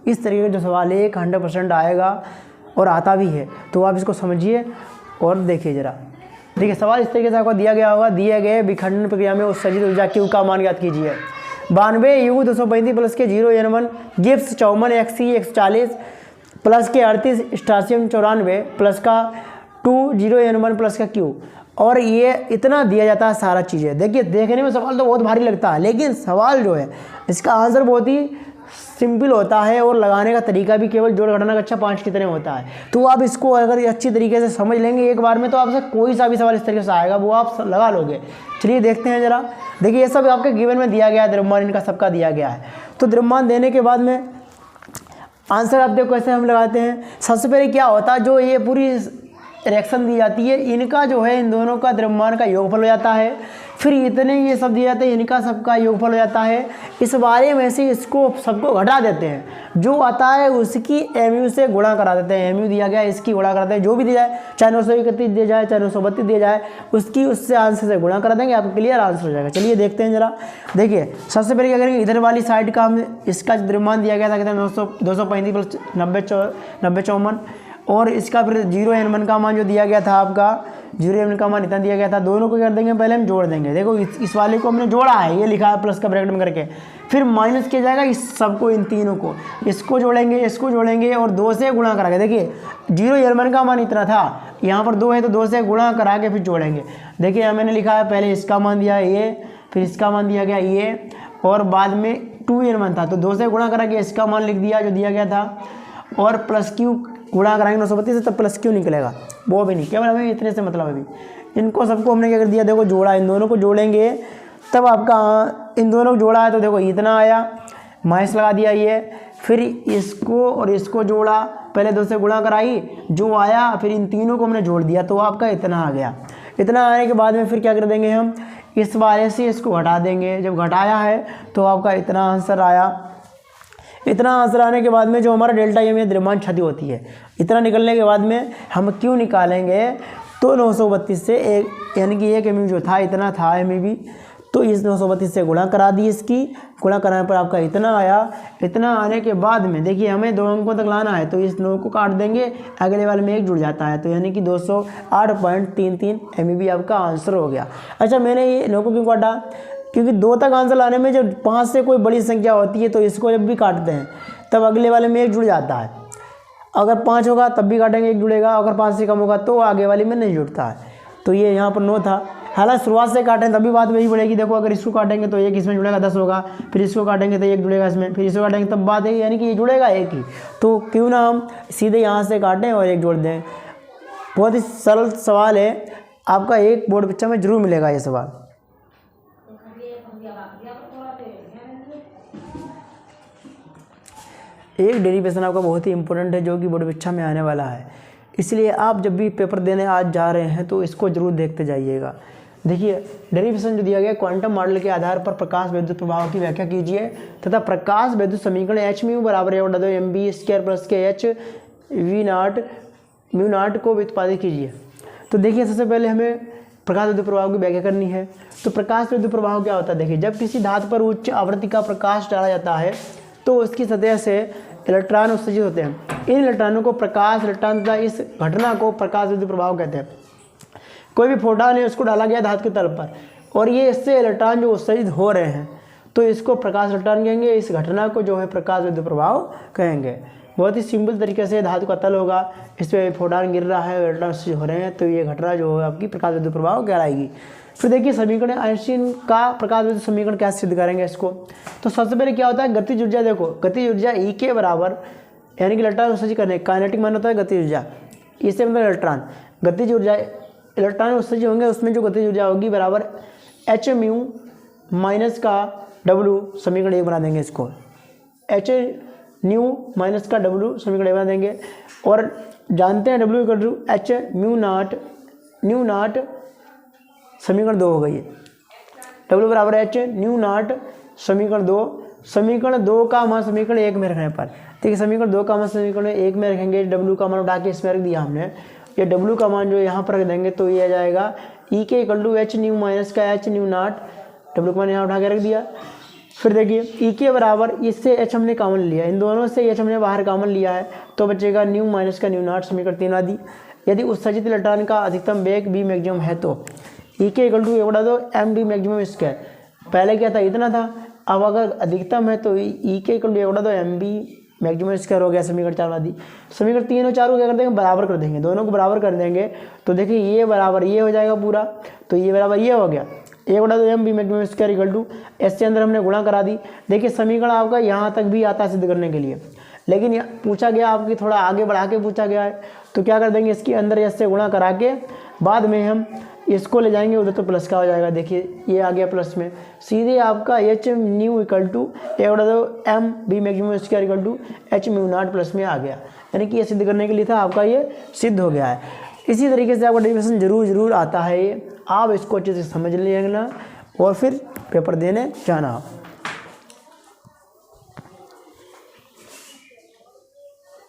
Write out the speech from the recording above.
इस तरीके का जो सवाल है 100% आएगा और आता भी है। तो आप इसको समझिए और देखिए जरा। देखिए सवाल इस तरीके से आपको दिया गया होगा, दिए गए विखंडन प्रक्रिया में उत्सर्जित ऊर्जा Q का मान ज्ञात कीजिए। 92 U 235 प्लस के 0 N1 गिब्स 54 XC 140 प्लस के 38 स्टार्सियम 94 प्लस का 2 0 N1 प्लस का Q, और ये इतना दिया जाता है सारा चीज़ें। देखिए देखने में सवाल तो बहुत भारी लगता है, लेकिन सवाल जो है इसका आंसर बहुत ही सिंपल होता है और लगाने का तरीका भी केवल जोड़ घटाना कक्षा 5 की तरह होता है। तो आप इसको अगर अच्छी तरीके से समझ लेंगे एक बार में तो आपसे कोई सा भी सवाल इस तरीके से आएगा वो आप लगा लोगे। चलिए देखते हैं जरा। देखिए ये सब आपके गिवन में दिया गया है, द्रव्यमान इनका सबका दिया गया है। तो द्रव्यमान देने के बाद में आंसर आप देखो कैसे हम लगाते हैं। सबसे पहले क्या होता है, जो ये पूरी रिएक्शन दी जाती है इनका जो है इन दोनों का द्रव्यमान का योगफल हो जाता है, फिर इतने ये सब दिए जाते हैं इनका सबका योगफल हो जाता है। इस बारे में से इसको सबको घटा देते हैं, जो आता है उसकी mu से गुणा करा देते हैं। mu दिया गया इसकी गुणा कराते हैं, जो भी दिया जाए चाहे 931 दिया जाए चाहे 932 दिया जाए उसकी उससे आंसर से गुणा करा देंगे, आपको क्लियर आंसर हो जाएगा। चलिए देखते हैं जरा। देखिए सबसे पहले क्या करेंगे, इधर वाली साइड का हम इसका द्रव्यमान दिया गया था कितना 235 प्लस 90 54 और इसका फिर 0 N1 का मान जो दिया गया था आपका 0 N1 का मान इतना दिया गया था। दोनों को कर देंगे पहले हम जोड़ देंगे। देखो इस वाले को हमने जोड़ा है, ये लिखा है प्लस का ब्रैकेट में करके, फिर माइनस किया जाएगा इस सबको, इन तीनों को, इसको जोड़ेंगे और 2 से गुणा करा के। देखिए 0 N1 का मान इतना था, यहाँ पर 2 है तो 2 से गुणा करा के फिर जोड़ेंगे। देखिए यहाँ मैंने लिखा है पहले इसका मान दिया है ये, फिर इसका मान दिया गया ये, और बाद में 2 N1 था तो 2 से गुणा करा के इसका मान लिख दिया जो दिया गया था, और प्लस Q गुणा कराएंगे 932 से तब प्लस Q निकलेगा, वो भी नहीं, केवल हमें इतने से मतलब है। अभी इनको सबको हमने क्या कर दिया, देखो जोड़ा, इन दोनों को जोड़ेंगे तब आपका इन दोनों को जोड़ा है तो देखो इतना आया, माइनस लगा दिया ये, फिर इसको और इसको जोड़ा, पहले 2 से गुणा कराई जो आया, फिर इन तीनों को हमने जोड़ दिया तो आपका इतना आ गया। इतना आने के बाद में फिर क्या कर देंगे हम, इस वाले से इसको घटा देंगे। जब घटाया है तो आपका इतना आंसर आया। इतना आंसर आने के बाद में जो हमारा डेल्टा एम या द्रव्यमान क्षति होती है, इतना निकलने के बाद में हम क्यों निकालेंगे तो 932 से एक, यानी कि एक एम जो था इतना था एम भी, तो इस 932 से गुणा करा दी, इसकी गुणा कराने पर आपका इतना आया। इतना आने के बाद में देखिए हमें 2 अंकों तक लाना है तो इस 9 को काट देंगे, अगले वाले में 1 जुड़ जाता है, तो यानी कि 208.33 एम भी आपका आंसर हो गया। अच्छा मैंने ये 9 को क्यों काटा, क्योंकि 2 तक आंसर लाने में जब 5 से कोई बड़ी संख्या होती है तो इसको जब भी काटते हैं तब अगले वाले में 1 जुड़ जाता है। अगर 5 होगा तब भी काटेंगे 1 जुड़ेगा, अगर 5 से कम होगा तो आगे वाले में नहीं जुड़ता है। तो ये यहाँ पर 9 था, हालांकि शुरुआत से काटें तभी बात वही बढ़ेगी। देखो अगर इसको काटेंगे तो 1 इसमें जुड़ेगा 10 होगा, फिर इसको काटेंगे तो 1 जुड़ेगा इसमें, फिर इसको काटेंगे तब बात है, यानी कि ये जुड़ेगा 1 ही। तो क्यों ना हम सीधे यहाँ से काटें और 1 जोड़ दें। बहुत ही सरल सवाल है, आपका एक बोर्ड परीक्षा में जरूर मिलेगा ये सवाल। एक डेरिवेशन आपका बहुत ही इंपॉर्टेंट है जो कि बोर्ड परीक्षा में आने वाला है, इसलिए आप जब भी पेपर देने आज जा रहे हैं तो इसको जरूर देखते जाइएगा। देखिए डेरिवेशन जो दिया गया, क्वांटम मॉडल के आधार पर प्रकाश विद्युत प्रभाव की व्याख्या कीजिए तथा प्रकाश विद्युत समीकरण h म्यू बराबर mv² प्लस के h v0 म्यू नॉट को उत्पादित कीजिए। तो देखिए सबसे पहले हमें प्रकाश विद्युत प्रभाव की व्याख्या करनी है। तो प्रकाश विद्युत प्रभाव क्या होता है, देखिए जब किसी धातु पर उच्च आवृत्ति का प्रकाश डाला जाता है तो उसकी सतह से इलेक्ट्रॉन उत्सर्जित होते हैं। इन इलेक्ट्रॉनों को प्रकाश इलेक्ट्रॉन तथा इस घटना को प्रकाश विद्युत प्रभाव कहते हैं। कोई भी फोटॉन है उसको डाला गया धातु के तल पर और ये इससे इलेक्ट्रॉन जो उत्सर्जित हो रहे हैं तो इसको प्रकाश इलेक्ट्रॉन कहेंगे, इस घटना को जो है प्रकाश विद्युत प्रभाव कहेंगे। बहुत ही सिंपल तरीके से धातु का तल होगा, इस पर फोटॉन गिर रहा है, इलेक्ट्रॉन उत्सर्जित हो रहे हैं, तो ये घटना जो है आपकी प्रकाश विद्युत प्रभाव कहलाएगी। फिर देखिए समीकरण आइंस्टीन का प्रकाश विद्युत समीकरण कैसे सिद्ध करेंगे इसको। तो सबसे पहले क्या होता है, गतिज ऊर्जा। देखो गतिज ऊर्जा E के बराबर, यानी कि इलेक्ट्रॉन उत्सर्जित करने काइनेटिक मान होता है गतिज ऊर्जा, इससे मतलब इलेक्ट्रॉन। गतिज ऊर्जा इलेक्ट्रॉन उत्सर्जित होंगे उसमें जो गतिज ऊर्जा होगी बराबर h म्यू माइनस का W, समीकरण 1 बना देंगे इसको, h न्यू माइनस का W समीकरण 1 बना देंगे। और जानते हैं W equal to h nu naught समीकरण 2 हो गई है। W बराबर h न्यू नॉट समीकरण 2, समीकरण 2 का मान समीकरण 1 में रखने पर, देखिए समीकरण 2 का मान समीकरण 1 में रखेंगे, W का मान उठा के इसमें रख दिया हमने, ये W का मान जो यहाँ पर रख देंगे तो ये आ जाएगा E के equal to h nu minus का h न्यू नॉट, W का मान यहाँ उठा के रख दिया। फिर देखिए ई के बराबर इससे एच हमने कॉमन लिया, इन दोनों से एच हमने बाहर कॉमन लिया है, तो बचेगा न्यू माइनस का न्यू नॉट, समीकरण 3 आदि। यदि उत्सर्जित इलेक्ट्रॉन का अधिकतम वेग बी मैक्सिमम है तो ई के इक्वल टू बड़ा दो एम बी मैक्सिमम स्क्वायर, पहले क्या था इतना था, अब अगर अधिकतम है तो ई के इक्वल टू बड़ा दो एम बी मैक्सिमम स्क्वायर हो गया, समीकरण 4 आदि। समीकरण 3 और 4 को क्या कर देंगे, बराबर कर देंगे, दोनों को बराबर कर देंगे, तो देखिए ये बराबर ये हो जाएगा पूरा, तो ये बराबर ये हो गया, ए बड़ा दो M B maximum square equal to S के अंदर हमने गुणा करा दी। देखिए समीकरण आपका यहाँ तक भी आता है सिद्ध करने के लिए, लेकिन पूछा गया आपकी थोड़ा आगे बढ़ा के पूछा गया है, तो क्या कर देंगे इसके अंदर एस से गुणा करा के बाद में हम इसको ले जाएंगे उधर, तो प्लस का हो जाएगा। देखिए ये आ गया प्लस में, सीधे आपका H nu equal to A बड़ा दो M B maximum square equal to H mu naught plus में आ गया, यानी कि ये सिद्ध करने के लिए था, आपका ये सिद्ध हो गया है। इसी तरीके से आपका डेरिवेशन जरूर आता है ये, आप इसको अच्छे से समझ लेना और फिर पेपर देने जाना।